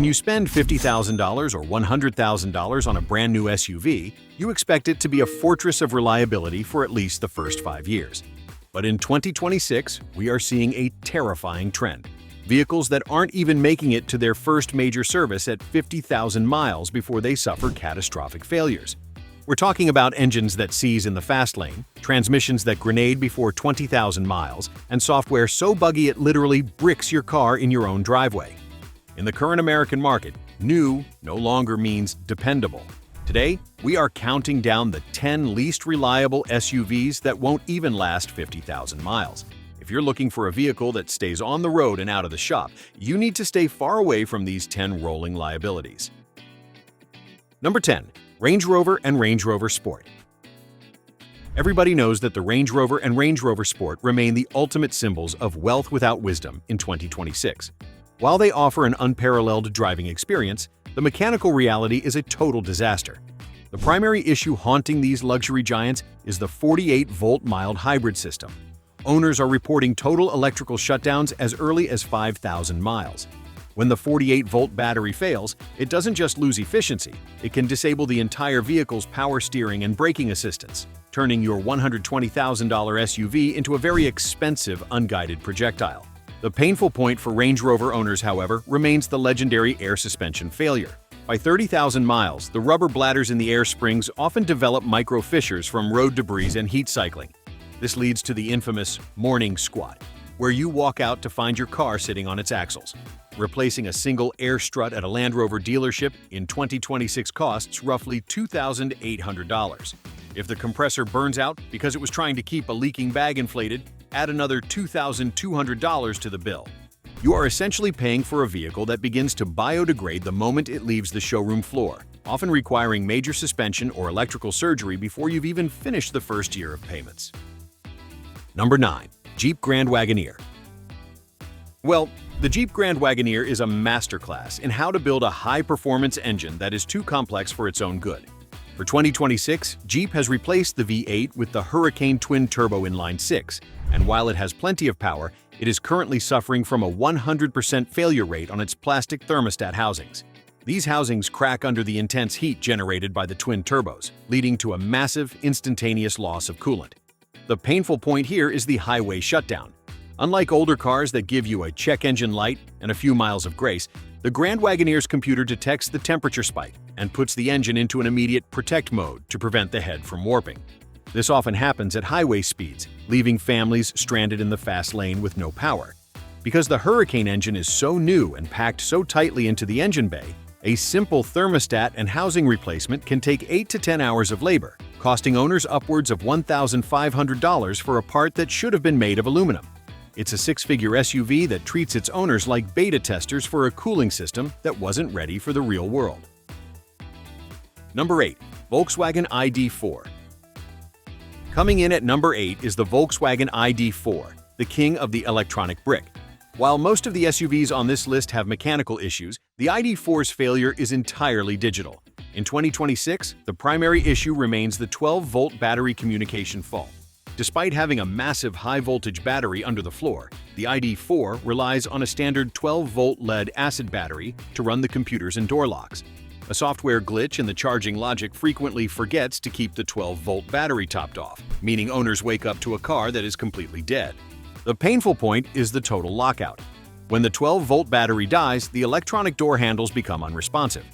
When you spend $50,000 or $100,000 on a brand new SUV, you expect it to be a fortress of reliability for at least the first 5 years. But in 2026, we are seeing a terrifying trend. Vehicles that aren't even making it to their first major service at 50,000 miles before they suffer catastrophic failures. We're talking about engines that seize in the fast lane, transmissions that grenade before 20,000 miles, and software so buggy it literally bricks your car in your own driveway. In the current American market, new no longer means dependable. Today, we are counting down the 10 least reliable SUVs that won't even last 50,000 miles. If you're looking for a vehicle that stays on the road and out of the shop, you need to stay far away from these 10 rolling liabilities. Number 10. Range Rover and Range Rover Sport. Everybody knows that the Range Rover and Range Rover Sport remain the ultimate symbols of wealth without wisdom in 2026. While they offer an unparalleled driving experience, the mechanical reality is a total disaster. The primary issue haunting these luxury giants is the 48-volt mild hybrid system. Owners are reporting total electrical shutdowns as early as 5,000 miles. When the 48-volt battery fails, it doesn't just lose efficiency, it can disable the entire vehicle's power steering and braking assistance, turning your $120,000 SUV into a very expensive, unguided projectile. The painful point for Range Rover owners, however, remains the legendary air suspension failure. By 30,000 miles, the rubber bladders in the air springs often develop micro fissures from road debris and heat cycling. This leads to the infamous morning squat, where you walk out to find your car sitting on its axles. Replacing a single air strut at a Land Rover dealership in 2026 costs roughly $2,800. If the compressor burns out because it was trying to keep a leaking bag inflated, add another $2,200 to the bill. You are essentially paying for a vehicle that begins to biodegrade the moment it leaves the showroom floor, often requiring major suspension or electrical surgery before you've even finished the first year of payments. Number 9. Jeep Grand Wagoneer. Well, the Jeep Grand Wagoneer is a masterclass in how to build a high-performance engine that is too complex for its own good. For 2026, Jeep has replaced the V8 with the Hurricane twin-turbo inline-6, and while it has plenty of power, it is currently suffering from a 100% failure rate on its plastic thermostat housings. These housings crack under the intense heat generated by the twin turbos, leading to a massive, instantaneous loss of coolant. The painful point here is the highway shutdown. Unlike older cars that give you a check engine light and a few miles of grace, the Grand Wagoneer's computer detects the temperature spike and puts the engine into an immediate protect mode to prevent the head from warping. This often happens at highway speeds, leaving families stranded in the fast lane with no power. Because the Hurricane engine is so new and packed so tightly into the engine bay, a simple thermostat and housing replacement can take 8 to 10 hours of labor, costing owners upwards of $1,500 for a part that should have been made of aluminum. It's a six-figure SUV that treats its owners like beta testers for a cooling system that wasn't ready for the real world. Number 8. Volkswagen ID4. Coming in at number 8 is the Volkswagen ID4, the king of the electronic brick. While most of the SUVs on this list have mechanical issues, the ID4's failure is entirely digital. In 2026, the primary issue remains the 12-volt battery communication fault. Despite having a massive high-voltage battery under the floor, the ID4 relies on a standard 12-volt lead-acid battery to run the computers and door locks. A software glitch in the charging logic frequently forgets to keep the 12-volt battery topped off, meaning owners wake up to a car that is completely dead. The painful point is the total lockout. When the 12-volt battery dies, the electronic door handles become unresponsive.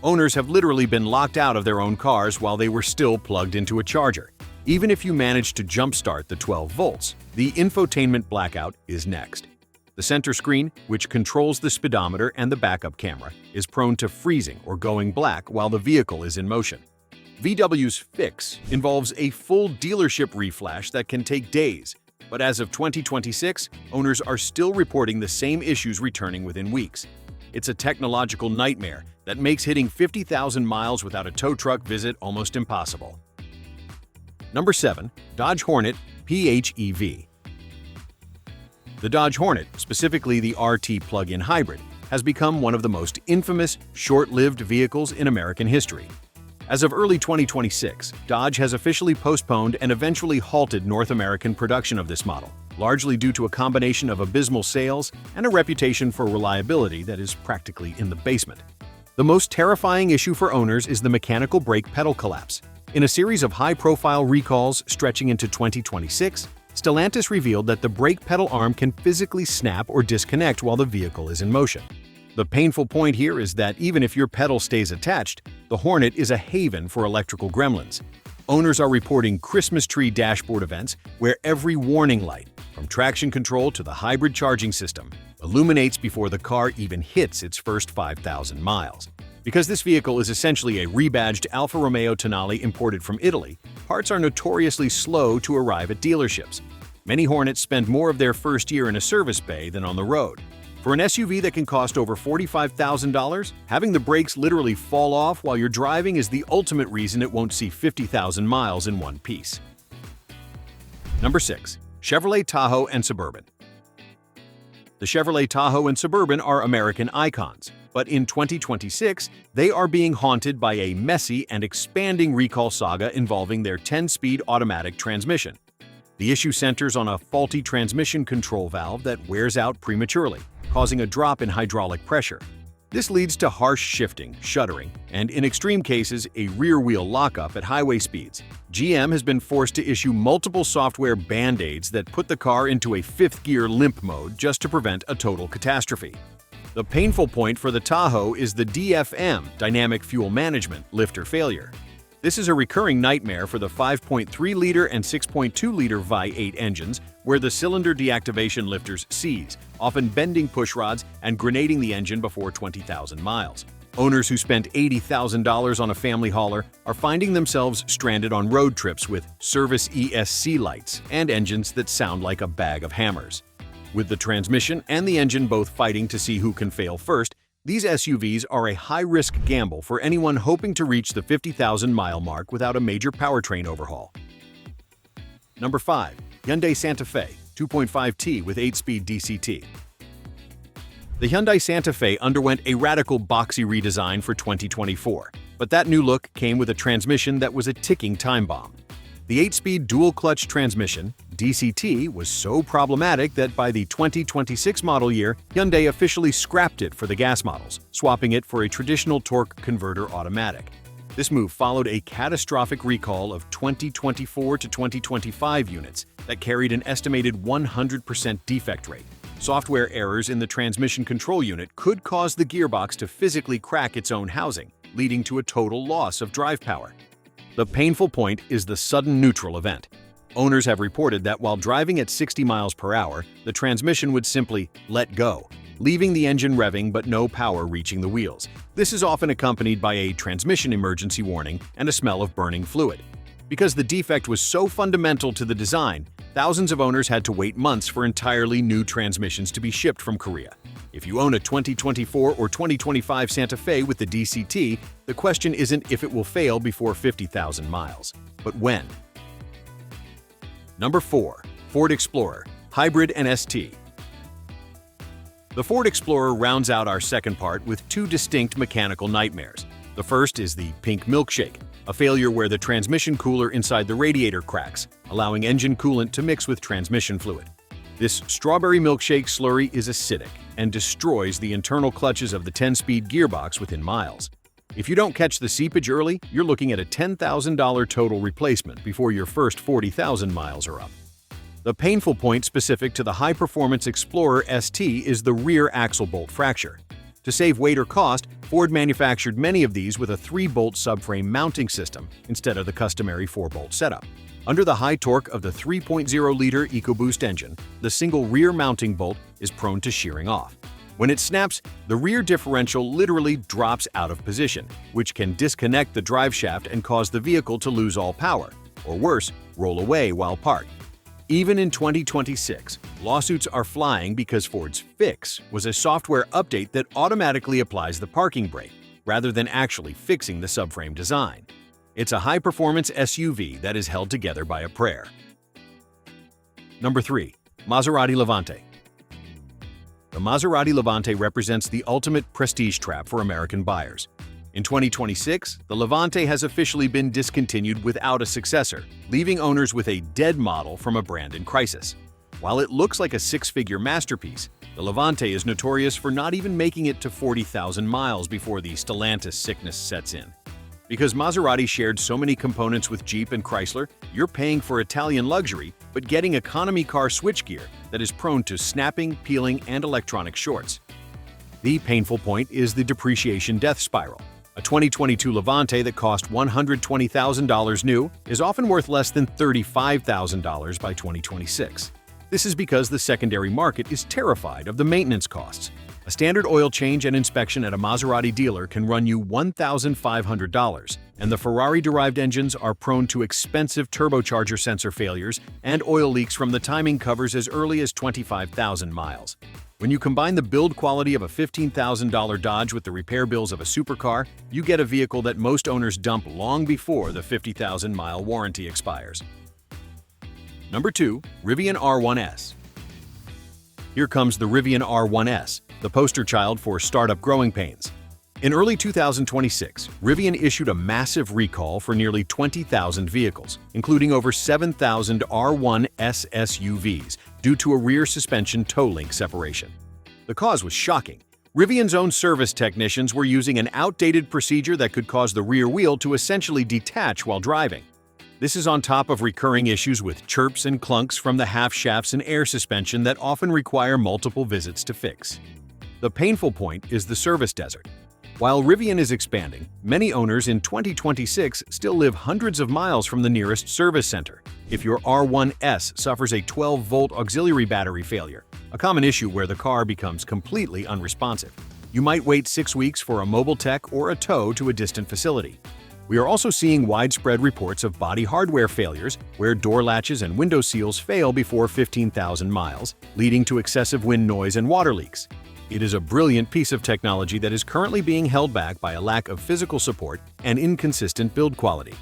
Owners have literally been locked out of their own cars while they were still plugged into a charger. Even if you manage to jumpstart the 12 volts, the infotainment blackout is next. The center screen, which controls the speedometer and the backup camera, is prone to freezing or going black while the vehicle is in motion. VW's fix involves a full dealership reflash that can take days, but as of 2026, owners are still reporting the same issues returning within weeks. It's a technological nightmare that makes hitting 50,000 miles without a tow truck visit almost impossible. Number 7. Dodge Hornet PHEV. The Dodge Hornet, specifically the RT plug-in hybrid, has become one of the most infamous, short-lived vehicles in American history. As of early 2026, Dodge has officially postponed and eventually halted North American production of this model, largely due to a combination of abysmal sales and a reputation for reliability that is practically in the basement. The most terrifying issue for owners is the mechanical brake pedal collapse. In a series of high-profile recalls stretching into 2026, Stellantis revealed that the brake pedal arm can physically snap or disconnect while the vehicle is in motion. The painful point here is that even if your pedal stays attached, the Hornet is a haven for electrical gremlins. Owners are reporting Christmas tree dashboard events where every warning light, from traction control to the hybrid charging system, illuminates before the car even hits its first 5,000 miles. Because this vehicle is essentially a rebadged Alfa Romeo Tonale imported from Italy, parts are notoriously slow to arrive at dealerships. Many Hornets spend more of their first year in a service bay than on the road. For an SUV that can cost over $45,000, having the brakes literally fall off while you're driving is the ultimate reason it won't see 50,000 miles in one piece. Number 6. Chevrolet Tahoe and Suburban. The Chevrolet Tahoe and Suburban are American icons, but in 2026, they are being haunted by a messy and expanding recall saga involving their 10-speed automatic transmission. The issue centers on a faulty transmission control valve that wears out prematurely, causing a drop in hydraulic pressure. This leads to harsh shifting, shuddering, and in extreme cases, a rear-wheel lockup at highway speeds. GM has been forced to issue multiple software band-aids that put the car into a fifth-gear limp mode just to prevent a total catastrophe. The painful point for the Tahoe is the DFM, Dynamic Fuel Management, lifter failure. This is a recurring nightmare for the 5.3-liter and 6.2-liter V8 engines, where the cylinder deactivation lifters seize, often bending pushrods and grenading the engine before 20,000 miles. Owners who spent $80,000 on a family hauler are finding themselves stranded on road trips with service ESC lights and engines that sound like a bag of hammers. With the transmission and the engine both fighting to see who can fail first, these SUVs are a high-risk gamble for anyone hoping to reach the 50,000-mile mark without a major powertrain overhaul. Number 5. Hyundai Santa Fe 2.5T with 8-speed DCT. The Hyundai Santa Fe underwent a radical boxy redesign for 2024, but that new look came with a transmission that was a ticking time bomb. The 8-speed dual-clutch transmission, DCT, was so problematic that by the 2026 model year, Hyundai officially scrapped it for the gas models, swapping it for a traditional torque converter automatic. This move followed a catastrophic recall of 2024 to 2025 units that carried an estimated 100% defect rate. Software errors in the transmission control unit could cause the gearbox to physically crack its own housing, leading to a total loss of drive power. The painful point is the sudden neutral event. Owners have reported that while driving at 60 miles per hour, the transmission would simply let go, leaving the engine revving but no power reaching the wheels. This is often accompanied by a transmission emergency warning and a smell of burning fluid. Because the defect was so fundamental to the design, thousands of owners had to wait months for entirely new transmissions to be shipped from Korea. If you own a 2024 or 2025 Santa Fe with the DCT, the question isn't if it will fail before 50,000 miles, but when. Number 4. Ford Explorer, Hybrid and ST. The Ford Explorer rounds out our second part with two distinct mechanical nightmares. The first is the pink milkshake, a failure where the transmission cooler inside the radiator cracks, allowing engine coolant to mix with transmission fluid. This strawberry milkshake slurry is acidic and destroys the internal clutches of the 10-speed gearbox within miles. If you don't catch the seepage early, you're looking at a $10,000 total replacement before your first 40,000 miles are up. The painful point specific to the high-performance Explorer ST is the rear axle bolt fracture. To save weight or cost, Ford manufactured many of these with a 3-bolt subframe mounting system instead of the customary 4-bolt setup. Under the high torque of the 3.0-liter EcoBoost engine, the single rear mounting bolt is prone to shearing off. When it snaps, the rear differential literally drops out of position, which can disconnect the drive shaft and cause the vehicle to lose all power, or worse, roll away while parked. Even in 2026, lawsuits are flying because Ford's fix was a software update that automatically applies the parking brake, rather than actually fixing the subframe design. It's a high-performance SUV that is held together by a prayer. Number 3. Maserati Levante. The Maserati Levante represents the ultimate prestige trap for American buyers. In 2026, the Levante has officially been discontinued without a successor, leaving owners with a dead model from a brand in crisis. While it looks like a six-figure masterpiece, the Levante is notorious for not even making it to 40,000 miles before the Stellantis sickness sets in. Because Maserati shared so many components with Jeep and Chrysler, you're paying for Italian luxury but getting economy car switchgear that is prone to snapping, peeling, and electronic shorts. The painful point is the depreciation death spiral. A 2022 Levante that cost $120,000 new is often worth less than $35,000 by 2026. This is because the secondary market is terrified of the maintenance costs. A standard oil change and inspection at a Maserati dealer can run you $1,500, and the Ferrari-derived engines are prone to expensive turbocharger sensor failures and oil leaks from the timing covers as early as 25,000 miles. When you combine the build quality of a $15,000 Dodge with the repair bills of a supercar, you get a vehicle that most owners dump long before the 50,000-mile warranty expires. Number 2. Rivian R1S. Here comes the Rivian R1S, the poster child for startup growing pains. In early 2026, Rivian issued a massive recall for nearly 20,000 vehicles, including over 7,000 R1S SUVs, due to a rear suspension toe link separation. The cause was shocking. Rivian's own service technicians were using an outdated procedure that could cause the rear wheel to essentially detach while driving. This is on top of recurring issues with chirps and clunks from the half shafts and air suspension that often require multiple visits to fix. The painful point is the service desert. While Rivian is expanding, many owners in 2026 still live hundreds of miles from the nearest service center. If your R1S suffers a 12-volt auxiliary battery failure, a common issue where the car becomes completely unresponsive, you might wait 6 weeks for a mobile tech or a tow to a distant facility. We are also seeing widespread reports of body hardware failures where door latches and window seals fail before 15,000 miles, leading to excessive wind noise and water leaks. It is a brilliant piece of technology that is currently being held back by a lack of physical support and inconsistent build quality.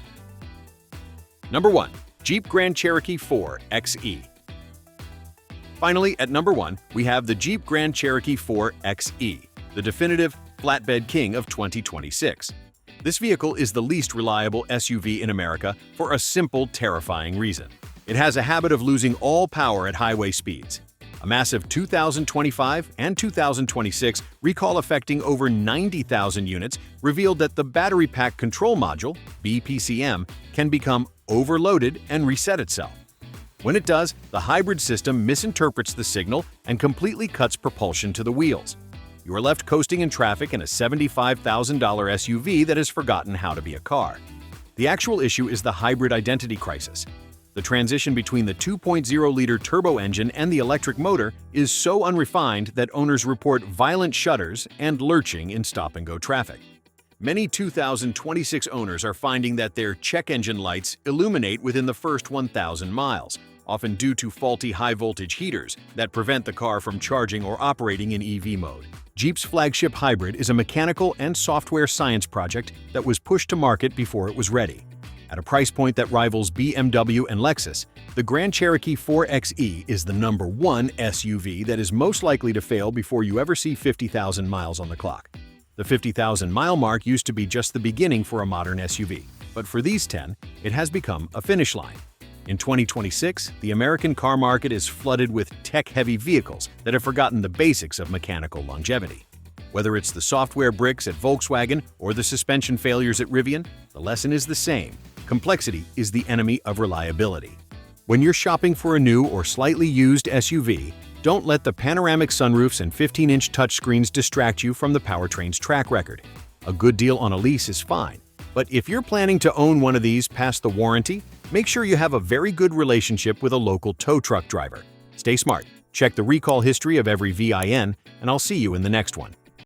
Number 1. Jeep Grand Cherokee 4 XE. Finally, at number 1, we have the Jeep Grand Cherokee 4 XE, the definitive flatbed king of 2026. This vehicle is the least reliable SUV in America for a simple, terrifying reason. It has a habit of losing all power at highway speeds. A massive 2025 and 2026 recall affecting over 90,000 units revealed that the battery pack control module, BPCM, can become overloaded and reset itself. When it does, the hybrid system misinterprets the signal and completely cuts propulsion to the wheels. You are left coasting in traffic in a $75,000 SUV that has forgotten how to be a car. The actual issue is the hybrid identity crisis. The transition between the 2.0-liter turbo engine and the electric motor is so unrefined that owners report violent shudders and lurching in stop-and-go traffic. Many 2026 owners are finding that their check engine lights illuminate within the first 1,000 miles, often due to faulty high-voltage heaters that prevent the car from charging or operating in EV mode. Jeep's flagship hybrid is a mechanical and software science project that was pushed to market before it was ready. At a price point that rivals BMW and Lexus, the Grand Cherokee 4 XE is the number 1 SUV that is most likely to fail before you ever see 50,000 miles on the clock. The 50,000-mile mark used to be just the beginning for a modern SUV, but for these 10, it has become a finish line. In 2026, the American car market is flooded with tech-heavy vehicles that have forgotten the basics of mechanical longevity. Whether it's the software bricks at Volkswagen or the suspension failures at Rivian, the lesson is the same. Complexity is the enemy of reliability. When you're shopping for a new or slightly used SUV, don't let the panoramic sunroofs and 15-inch touchscreens distract you from the powertrain's track record. A good deal on a lease is fine, but if you're planning to own one of these past the warranty, make sure you have a very good relationship with a local tow truck driver. Stay smart, check the recall history of every VIN, and I'll see you in the next one.